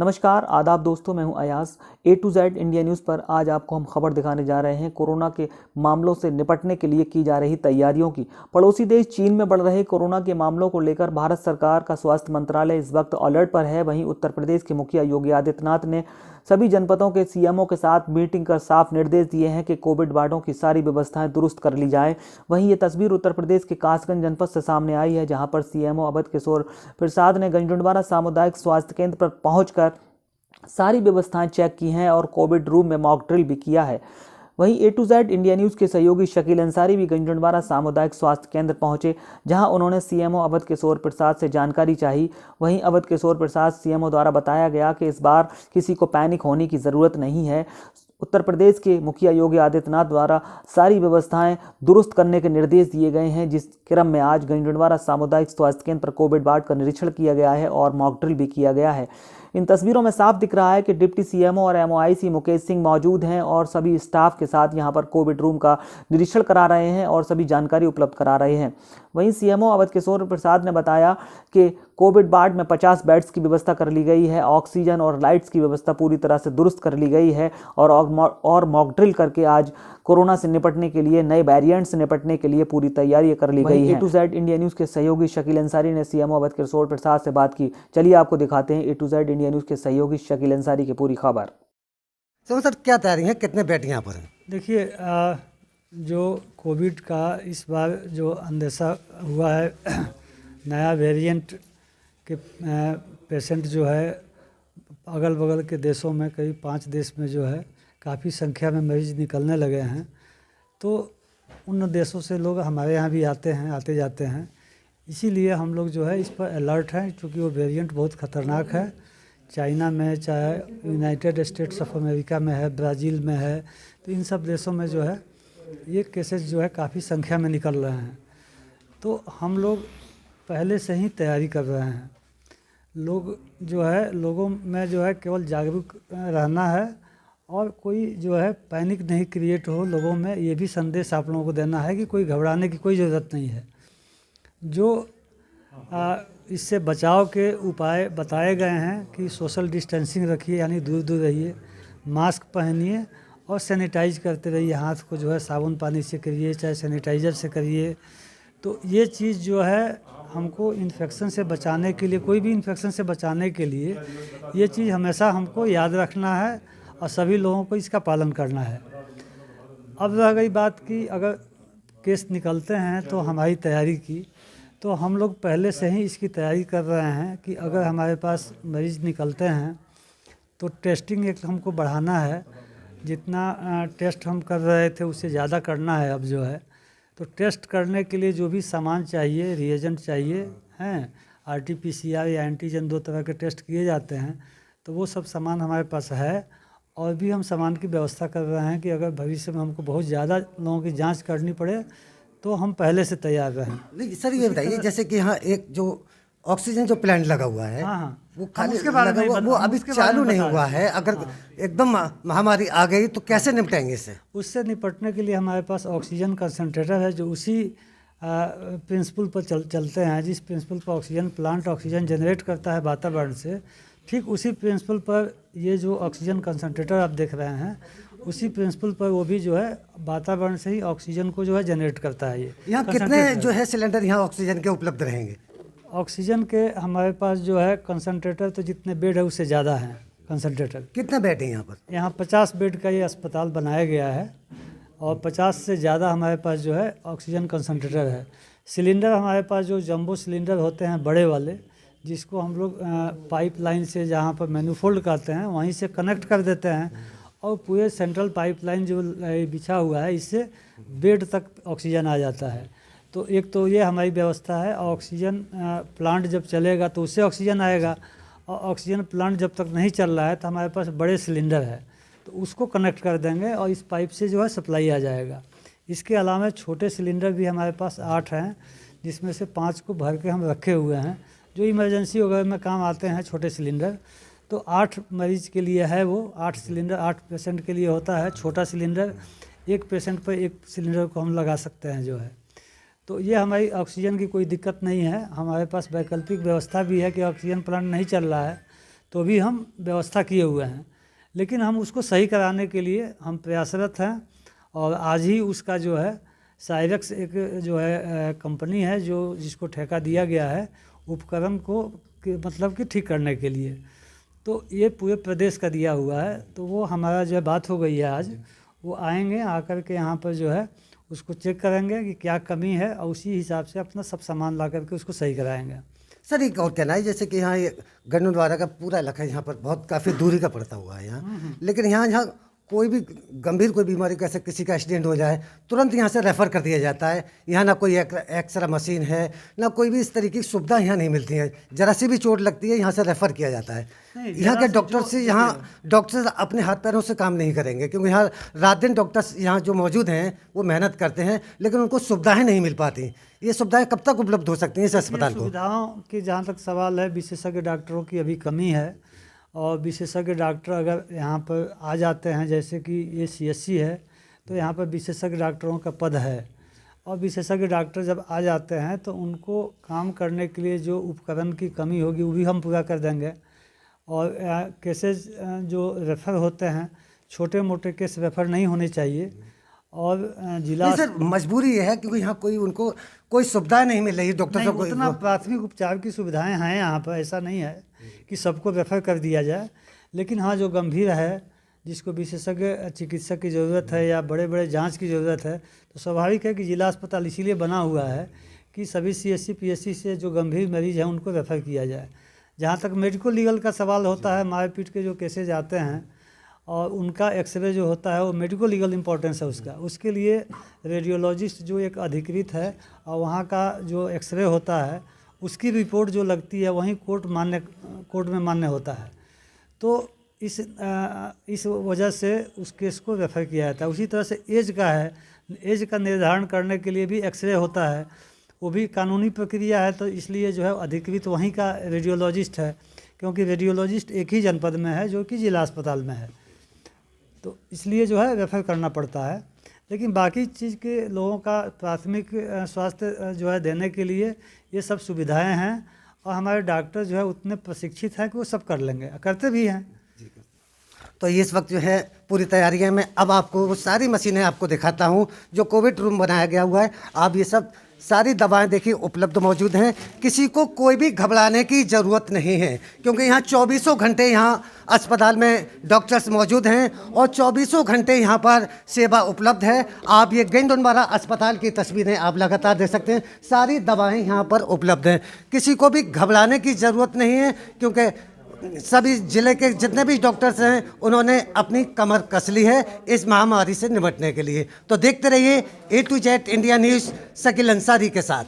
नमस्कार, आदाब दोस्तों, मैं हूं Ayaz. A to Z India news पर आज आपको हम खबर दिखाने जा रहे हैं कोरोना के मामलों से निपटने के लिए की जा रही तैयारियों की। पड़ोसी देश चीन में बढ़ रहे कोरोना के मामलों को लेकर भारत सरकार का स्वास्थ्य मंत्रालय इस वक्त अलर्ट पर है। वहीं उत्तर प्रदेश के मुखिया योगी आदित्यनाथ ने सभी जनपदों के सीएमओ के साथ मीटिंग कर साफ निर्देश दिए हैं कि कोविड वार्डों की सारी व्यवस्थाएं दुरुस्त कर ली जाए। वहीं ये तस्वीर उत्तर प्रदेश के कासगंज जनपद से सामने आई है, जहां पर सीएमओ अवध किशोर प्रसाद ने गंजडवारा सामुदायिक स्वास्थ्य केंद्र पर पहुंचकर सारी व्यवस्थाएं चेक की हैं और कोविड रूम में मॉक ड्रिल भी किया है। वहीं A to Z India news के सहयोगी शकील अंसारी भी गंजडवारा सामुदायिक स्वास्थ्य केंद्र पहुंचे, जहां उन्होंने सीएमओ अवध किशोर प्रसाद से जानकारी चाही। वहीं अवध किशोर प्रसाद सीएमओ द्वारा बताया गया कि इस बार किसी को पैनिक होने की ज़रूरत नहीं है। उत्तर प्रदेश के मुखिया योगी आदित्यनाथ द्वारा सारी व्यवस्थाएं दुरुस्त करने के निर्देश दिए गए हैं, जिस क्रम में आज गंजडवारा सामुदायिक स्वास्थ्य केंद्र पर कोविड वार्ड का निरीक्षण किया गया है और मॉक ड्रिल भी किया गया है। इन तस्वीरों में साफ दिख रहा है कि डिप्टी सीएमओ और MOIC मुकेश सिंह मौजूद हैं और सभी स्टाफ के साथ यहां पर कोविड रूम का निरीक्षण करा रहे हैं और सभी जानकारी उपलब्ध करा रहे हैं। वहीं सीएमओ अवध किशोर प्रसाद ने बताया कि कोविड वार्ड में 50 बेड्स की व्यवस्था कर ली गई है, ऑक्सीजन और लाइट्स की व्यवस्था पूरी तरह से दुरुस्त कर ली गई है और मॉक ड्रिल करके आज कोरोना से निपटने के लिए, नए वेरिएंट से निपटने के लिए पूरी तैयारी कर ली गई है। A to Z India news के सहयोगी शकील अंसारी ने सीएमओ अवध किशोर प्रसाद से बात की। चलिए आपको दिखाते हैं A to Z India news के सहयोगी शकील अंसारी की पूरी खबर। तो सर क्या तैयारी है, कितने बेड यहाँ पर हैं? देखिए, जो कोविड का इस बार जो अंदेशा हुआ है, नया वेरिएंट के पेशेंट जो है अगल बगल के देशों में, करीब 5 देश में जो है काफ़ी संख्या में मरीज निकलने लगे हैं। तो उन देशों से लोग हमारे यहाँ भी आते जाते हैं। इसीलिए हम लोग जो है इस पर अलर्ट हैं, क्योंकि वो वेरिएंट बहुत ख़तरनाक है। चाइना में, चाहे यूनाइटेड स्टेट्स ऑफ अमेरिका में है, ब्राज़ील में है, तो इन सब देशों में जो है ये केसेस जो है काफ़ी संख्या में निकल रहे हैं। तो हम लोग पहले से ही तैयारी कर रहे हैं। लोगों में जो है केवल जागरूक रहना है और कोई जो है पैनिक नहीं क्रिएट हो लोगों में। ये भी संदेश आप लोगों को देना है कि कोई घबराने की कोई ज़रूरत नहीं है। जो इससे बचाव के उपाय बताए गए हैं कि सोशल डिस्टेंसिंग रखिए, यानी दूर दूर रहिए, मास्क पहनिए और सैनिटाइज करते रहिए। हाथ को जो है साबुन पानी से करिए, चाहे सैनिटाइज़र से करिए। तो ये चीज़ जो है हमको इन्फेक्शन से बचाने के लिए, कोई भी इन्फेक्शन से बचाने के लिए ये चीज़ हमेशा हमको याद रखना है और सभी लोगों को इसका पालन करना है। अब रह गई बात कि अगर केस निकलते हैं तो हमारी तैयारी की, तो हम लोग पहले से ही इसकी तैयारी कर रहे हैं कि अगर हमारे पास मरीज़ निकलते हैं तो टेस्टिंग एक हमको बढ़ाना है। जितना टेस्ट हम कर रहे थे उससे ज़्यादा करना है अब जो है। तो टेस्ट करने के लिए जो भी सामान चाहिए, रिएजेंट चाहिए हैं, RT-PCR या एंटीजन, 2 तरह के टेस्ट किए जाते हैं, तो वो सब सामान हमारे पास है। और भी हम सामान की व्यवस्था कर रहे हैं कि अगर भविष्य में हमको बहुत ज़्यादा लोगों की जांच करनी पड़े तो हम पहले से तैयार रहें। नहीं सर, ये बताइए जैसे कि यहाँ एक जो ऑक्सीजन जो प्लांट लगा हुआ है, हाँ, वो खाली लगा हुआ, वो अभी चालू नहीं हुआ है। अगर एकदम महामारी आ गई तो कैसे निपटेंगे इससे? उससे निपटने के लिए हमारे पास ऑक्सीजन कंसनट्रेटर है, जो उसी प्रिंसिपल पर चलते हैं। जिस प्रिंसिपल पर ऑक्सीजन प्लांट ऑक्सीजन जनरेट करता है वातावरण से, ठीक उसी प्रिंसिपल पर ये जो ऑक्सीजन कंसनट्रेटर आप देख रहे हैं, उसी प्रिंसिपल पर वो भी जो है वातावरण से ही ऑक्सीजन को जो है जनरेट करता है। ये यहाँ कितने जो है सिलेंडर यहाँ ऑक्सीजन के उपलब्ध रहेंगे? ऑक्सीजन के हमारे पास जो है कंसनट्रेटर, तो जितने बेड है उससे ज़्यादा हैं कंसनट्रेटर। कितने बेड हैं यहाँ पर? यहाँ 50 बेड का ये अस्पताल बनाया गया है और 50 से ज़्यादा हमारे पास जो है ऑक्सीजन कंसनट्रेटर है। सिलेंडर हमारे पास जो जंबो सिलेंडर होते हैं बड़े वाले, जिसको हम लोग पाइपलाइन से जहाँ पर मैन्यूफोल्ड करते हैं वहीं से कनेक्ट कर देते हैं और पूरे सेंट्रल पाइपलाइन जो बिछा हुआ है, इससे बेड तक ऑक्सीजन आ जाता है। तो एक तो ये हमारी व्यवस्था है। ऑक्सीजन प्लांट जब चलेगा तो उससे ऑक्सीजन आएगा, और ऑक्सीजन प्लांट जब तक नहीं चल रहा है तो हमारे पास बड़े सिलेंडर है, तो उसको कनेक्ट कर देंगे और इस पाइप से जो है सप्लाई आ जाएगा। इसके अलावा छोटे सिलेंडर भी हमारे पास 8 हैं, जिसमें से 5 को भर के हम रखे हुए हैं, जो इमरजेंसी वगैरह में काम आते हैं छोटे सिलेंडर। तो 8 मरीज़ के लिए है वो 8 सिलेंडर, 8 पेशेंट के लिए होता है छोटा सिलेंडर। एक पेशेंट पर एक सिलेंडर को हम लगा सकते हैं जो है। तो ये हमारी ऑक्सीजन की कोई दिक्कत नहीं है। हमारे पास वैकल्पिक व्यवस्था भी है कि ऑक्सीजन प्लांट नहीं चल रहा है तो भी हम व्यवस्था किए हुए हैं, लेकिन हम उसको सही कराने के लिए हम प्रयासरत हैं। और आज ही उसका जो है साइरेक्स एक जो है कंपनी है जो जिसको ठेका दिया गया है उपकरण को मतलब कि ठीक करने के लिए, तो ये पूरे प्रदेश का दिया हुआ है। तो वो हमारा जो है बात हो गई है आज, वो आएंगे, आकर के यहाँ पर जो है उसको चेक करेंगे कि क्या कमी है और उसी हिसाब से अपना सब सामान ला करके उसको सही कराएंगे। सर एक और कहना है, जैसे कि यहाँ ये गन्नौर का पूरा इलाका यहाँ पर बहुत काफ़ी दूरी का पड़ता हुआ है यहाँ, लेकिन यहाँ कोई भी गंभीर कोई बीमारी कैसे किसी का एक्सीडेंट हो जाए तुरंत यहाँ से रेफ़र कर दिया जाता है। यहाँ ना कोई एक्सरा मशीन है, ना कोई भी इस तरीके की सुविधा यहाँ नहीं मिलती है। जरा सी भी चोट लगती है यहाँ से रेफ़र किया जाता है। यहाँ के डॉक्टर से यहाँ डॉक्टर अपने हाथ पैरों से काम नहीं करेंगे, क्योंकि यहाँ रात दिन डॉक्टर्स यहाँ जो मौजूद हैं वो मेहनत करते हैं, लेकिन उनको सुविधाएँ नहीं मिल पाती। ये सुविधाएँ कब तक उपलब्ध हो सकती हैं इस अस्पताल को? सुविधाओं की जहाँ तक सवाल है, विशेषज्ञ डॉक्टरों की अभी कमी है। और विशेषज्ञ डॉक्टर अगर यहाँ पर आ जाते हैं, जैसे कि ये CSC है तो यहाँ पर विशेषज्ञ डॉक्टरों का पद है, और विशेषज्ञ डॉक्टर जब आ जाते हैं तो उनको काम करने के लिए जो उपकरण की कमी होगी वो भी हम पूरा कर देंगे। और केसेस जो रेफ़र होते हैं, छोटे मोटे केस रेफ़र नहीं होने चाहिए। और जिला सर मजबूरी ये है क्योंकि यहाँ कोई उनको कोई सुविधाएं नहीं मिल रही डॉक्टर को। उतना प्राथमिक उपचार की सुविधाएं हैं यहाँ पर, ऐसा नहीं है कि सबको रेफ़र कर दिया जाए, लेकिन हाँ जो गंभीर है, जिसको विशेषज्ञ चिकित्सक की ज़रूरत है या बड़े बड़े जांच की ज़रूरत है, तो स्वाभाविक है कि जिला अस्पताल इसीलिए बना हुआ है कि सभी CSC PSC से जो गंभीर मरीज़ हैं उनको रेफ़र किया जाए। जहाँ तक मेडिको लीगल का सवाल होता है, मारपीट के जो केसेज आते हैं और उनका एक्सरे जो होता है वो मेडिको लीगल इम्पोर्टेंस है उसका, उसके लिए रेडियोलॉजिस्ट जो एक अधिकृत है और वहाँ का जो एक्सरे होता है उसकी रिपोर्ट जो लगती है वहीं कोर्ट में मान्य होता है। तो इस वजह से उस केस को रेफ़र किया जाता है। उसी तरह से एज का है, एज का निर्धारण करने के लिए भी एक्सरे होता है, वो भी कानूनी प्रक्रिया है। तो इसलिए जो है अधिकृत वहीं का रेडियोलॉजिस्ट है, क्योंकि रेडियोलॉजिस्ट एक ही जनपद में है जो कि जिला अस्पताल में है, तो इसलिए जो है रेफ़र करना पड़ता है। लेकिन बाकी चीज़ के लोगों का प्राथमिक स्वास्थ्य जो है देने के लिए ये सब सुविधाएं हैं, और हमारे डॉक्टर जो है उतने प्रशिक्षित हैं कि वो सब कर लेंगे, करते भी हैं। तो इस वक्त जो है पूरी तैयारियां में, अब आपको वो सारी मशीनें आपको दिखाता हूं जो कोविड रूम बनाया गया हुआ है। आप ये सब सारी दवाएं देखिए उपलब्ध मौजूद हैं, किसी को कोई भी घबराने की ज़रूरत नहीं है, क्योंकि यहाँ 24 घंटे यहाँ अस्पताल में डॉक्टर्स मौजूद हैं और 24 घंटे यहाँ पर सेवा उपलब्ध है। आप ये गेंदोनवारा अस्पताल की तस्वीरें आप लगातार देख सकते हैं, सारी दवाएं यहाँ पर उपलब्ध हैं, किसी को भी घबराने की ज़रूरत नहीं है, क्योंकि सभी जिले के जितने भी डॉक्टर्स हैं उन्होंने अपनी कमर कस ली है इस महामारी से निपटने के लिए। तो देखते रहिए A to Z India news Shakeel Ansari के साथ।